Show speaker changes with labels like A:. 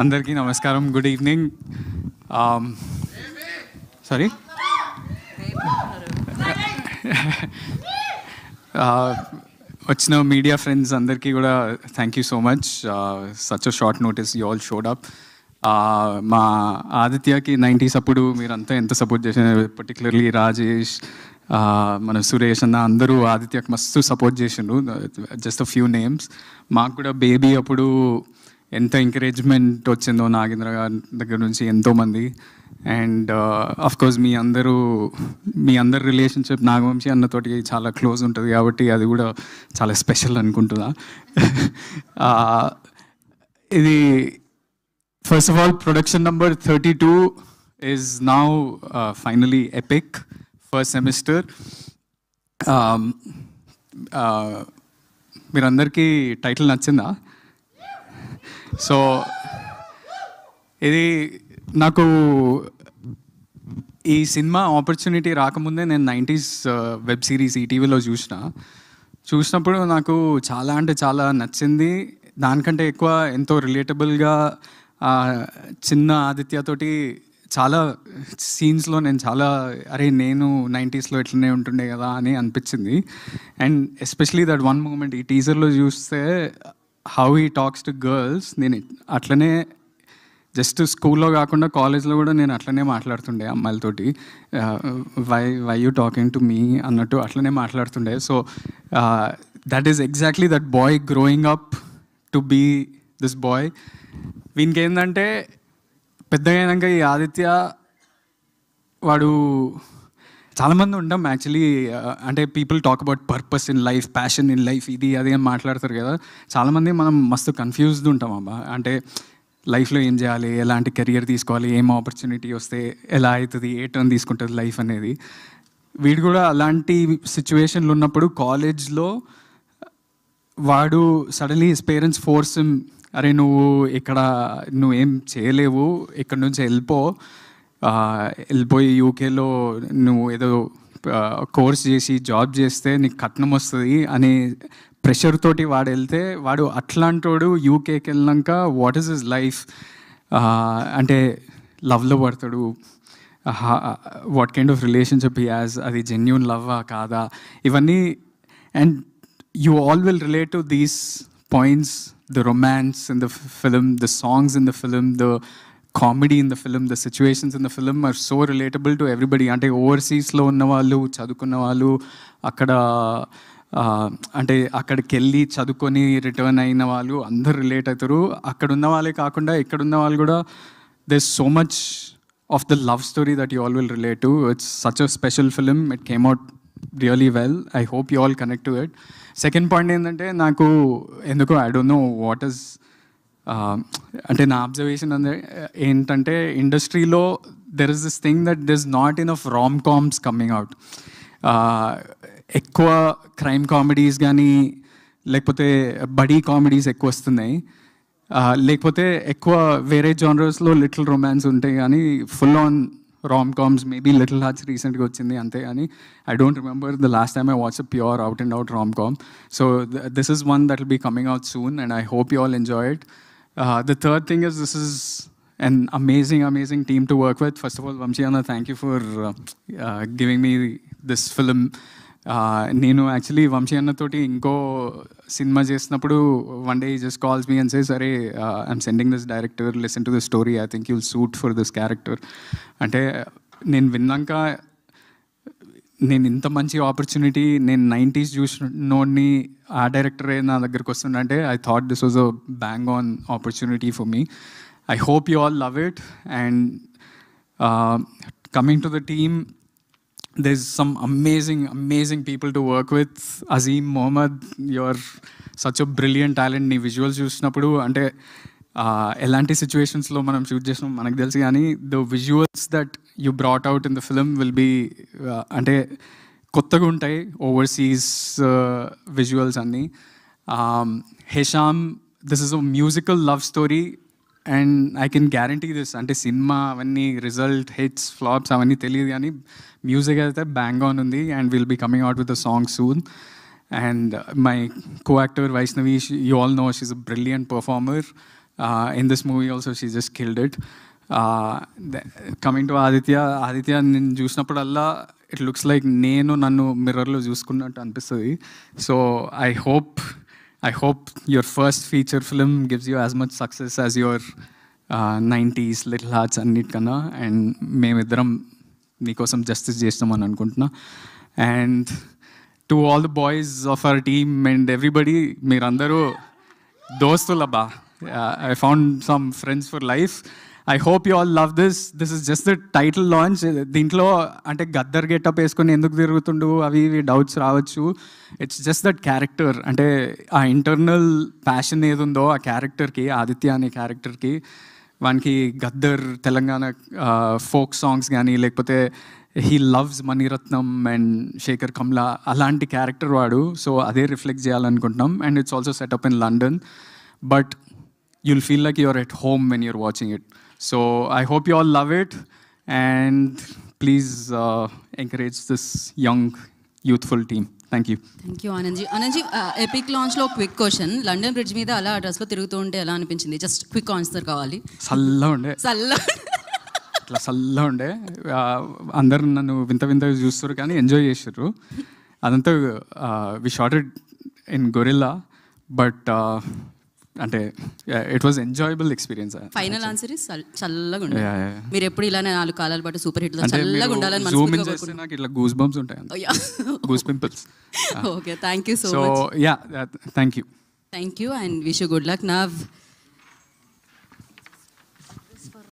A: అందరికీ నమస్కారం, good evening. Sorry, వచ్చిన మీడియా ఫ్రెండ్స్ అందరికీ కూడా thank you so much. Such a short notice you all showed up. మా ఆదిత్యకి 90s అప్పుడు మీరంతా ఎంత సపోర్ట్ చేశారు, పర్టికులర్లీ రాజేష్, మన సురేష్ అన్న అందరూ ఆదిత్యకి మస్తు సపోర్ట్ చేసిండ్రు. Just a few names. మాకు కూడా బేబీ అప్పుడు ఎంత ఎంకరేజ్మెంట్ వచ్చిందో నాగేంద్ర గారి దగ్గర నుంచి ఎంతోమంది. అండ్ అఫ్కోర్స్ మీ అందరి రిలేషన్షిప్ నాగవంశీ అన్నతోటి చాలా క్లోజ్ ఉంటుంది కాబట్టి అది కూడా చాలా స్పెషల్ అనుకుంటున్నా. ఇది first of all production number 32 is now finally epic first semester. మీరందరికీ టైటిల్ నచ్చిందా? సో ఇది నాకు ఈ సినిమా ఆపర్చునిటీ రాకముందే నేను 90s వెబ్ సిరీస్ ఈటీవీలో చూసినప్పుడు నాకు చాలా అంటే చాలా నచ్చింది. దానికంటే ఎక్కువ ఎంతో రిలేటబుల్గా చిన్న ఆదిత్యతోటి చాలా సీన్స్లో నేను చాలా నేను 90sలో ఇట్లనే ఉంటుండే కదా అని అనిపించింది. And especially that one moment ఈ టీజర్లో చూస్తే how he talks to girls, నేను అట్లనే జస్ట్ స్కూల్లో కాకుండా కాలేజ్లో కూడా నేను అట్లనే మాట్లాడుతుండే అమ్మాయిలతోటి. Why you talking to me అన్నట్టు అట్లనే మాట్లాడుతుండే. So that is exactly that boy growing up to be this boy. వీనికి ఏంటంటే పెద్దగా అయినాక ఈ ఆదిత్య వాడు చాలామంది ఉంటాం యాక్చువల్లీ, అంటే people talk about purpose in life, passion in life, ఇది అది అని మాట్లాడతారు కదా. చాలామంది మనం మస్తు కన్ఫ్యూజ్డ్ ఉంటాం అబ్బా, అంటే లైఫ్లో ఏం చేయాలి, ఎలాంటి కెరియర్ తీసుకోవాలి, ఏం ఆపర్చునిటీ వస్తే ఎలా అవుతుంది, ఏ టర్న్ తీసుకుంటుంది లైఫ్ అనేది. వీడు కూడా అలాంటి సిచ్యువేషన్లు ఉన్నప్పుడు కాలేజ్లో వాడు suddenly his parents force him, అరే నువ్వేం చేయలేవు, ఇక్కడ నుంచి వెళ్ళిపోయి యూకేలో నువ్వు ఏదో కోర్స్ చేసి జాబ్ చేస్తే నీకు కట్నం వస్తుంది అనే ప్రెషర్ తోటి వాడు వెళ్తే, వాడు అట్లాంటోడు యూకేకి వెళ్ళినాక వాట్ ఈస్ హిస్ లైఫ్, అంటే లవ్లో పడతాడు, what kind of relationship he has, అది జెన్యూన్ లవ్వా కాదా, ఇవన్నీ. And you all will relate to these points, the romance in the film, the songs in the film, the comedy in the film, the situations in the film are so relatable to everybody. అంటే ఓవర్సీస్లో ఉన్న వాళ్ళు, చదువుకున్న వాళ్ళు, అక్కడికి వెళ్ళి చదువుకొని return అయిన వాళ్ళు అందరు రిలేట్ అవుతారు. అక్కడ ఉన్న వాళ్ళే కాకుండా ఇక్కడ ఉన్న వాళ్ళు కూడా there's so much of the love story that you all will relate to. It's such a special film. It came out really well. I hope you all connect to it. Second point ఏంటంటే నాకు ఎందుకో I don't know what is, అంటే నా observation ఏంటంటే ఇండస్ట్రీలో there is this thing that there is not enough Ram comms coming out. ఎక్కువ crime comedies కానీ లేకపోతే బడీ కామెడీస్ ఎక్కువ వస్తున్నాయి, లేకపోతే ఎక్కువ వేరే జానర్స్లో లిటిల్ రొమాన్స్ ఉంటాయి కానీ full on rom coms. Maybe Little Hearts రీసెంట్గా వచ్చింది అంతే, కానీ I don't remember the last time I watch a pure out and out rom com. So this is one that will be coming out soon and I hope you all enjoy it. The third thing is this is an amazing team to work with. First of all, Vamshi Anna, thank you for giving me this film. నేను actually Vamsi అన్నతోటి ఇంకో సినిమా చేసినప్పుడు one day just calls me and says, అరే I'm sending this director, listen to this story, I think you'll suit for this character. అంటే నేను విన్నాక నేను ఇంత మంచి ఆపర్చునిటీ, నేను 90s చూసినోడిని ఆ డైరెక్టరే నా దగ్గరకు వస్తుందంటే I thought this was a bang on opportunity for me. I hope you all love it. And coming to the team, there's some amazing people to work with. Azim Mohammed, you're such a brilliant talent. నీ visuals చూసినప్పుడు అంటే ఎలాంటి సిచ్యువేషన్స్లో మనం shoot చేసినాం మనకు తెలుసు, కానీ the visuals that you brought out in the film will be అంటే కొత్తగా ఉంటాయి, ఓవర్సీస్ విజువల్స్ అన్నీ. Hesham, this is a musical love story and I can guarantee this. అంటే సినిమా అవన్నీ రిజల్ట్ హిట్స్ ఫ్లాప్స్ అవన్నీ తెలియదు, కానీ మ్యూజిక్ అయితే బ్యాంగ్ ఆన్ ఉంది and will be coming out with a song soon. And my co-actor Vaishnavi, you all know she's a brilliant performer. In this movie also, she just killed it. Coming to Aditya నేను చూసినప్పుడల్లా it looks like నేను నన్ను మిర్రర్లో చూసుకున్నట్టు అనిపిస్తుంది. So I hope your first feature film gives you as much success as your 90s Little Hearts అన్నిటికన్నా. And మేమిద్దరం నీకోసం జస్టిస్ చేస్తామని అనుకుంటున్నా. And to all the boys of our team and everybody, మీరందరూ దోస్తులబ్బా. I found some friends for life. I hope you all love this. This is just the title launch. దీంట్లో అంటే Gaddar getup వేసుకొని ఎందుకు తిరుగుతుండు అవి డౌట్స్ రావచ్చు. It's just that character. అంటే ఆ ఇంటర్నల్ ప్యాషన్ ఏది ఉందో ఆ క్యారెక్టర్కి, ఆదిత్య అనే క్యారెక్టర్కి, వానికి గద్దర్ తెలంగాణ ఫోక్ సాంగ్స్ కానీ లేకపోతే he loves Mani Ratnam and Shekhar Kamla, అలాంటి క్యారెక్టర్ వాడు. సో అదే రిఫ్లెక్ట్ చేయాలనుకుంటున్నాం. And it's also setup in London, but you'll feel like you're at home when you're watching it. So I hope you all love it, and please encourage this young, youthful team. Thank you.
B: Thank you, Anandji. Anandji, epic launch lo quick question. London Bridge మీద అలా dress లో తిరుగుతూ ఉంటే ఎలా అనిపించింది? Just quick answer కావాలి.
A: సల్లా ఉండే అట్లా సల్లా ఉండే. అందరు నన్ను వింత వింతగా చూస్తారు కానీ ఎంజాయ్ చేశారు. అదంతా we shot it in gorilla, but అంటే it was enjoyable experience.
B: Final answer is చల్లగా ఉండే. మీరు ఎప్పుడు ఇలానే 4 కాలాల పాటు సూపర్ హిట్ లో చల్లగా ఉండాలని మనస్ఫూర్తిగా కోరుకుంటున్నాను.
A: నాకు ఇట్లా గూస్ బంప్స్ ఉంటాయి, goose pimples.
B: Okay, thank you so
A: much. So yeah, thank you
B: and wish you good luck. Now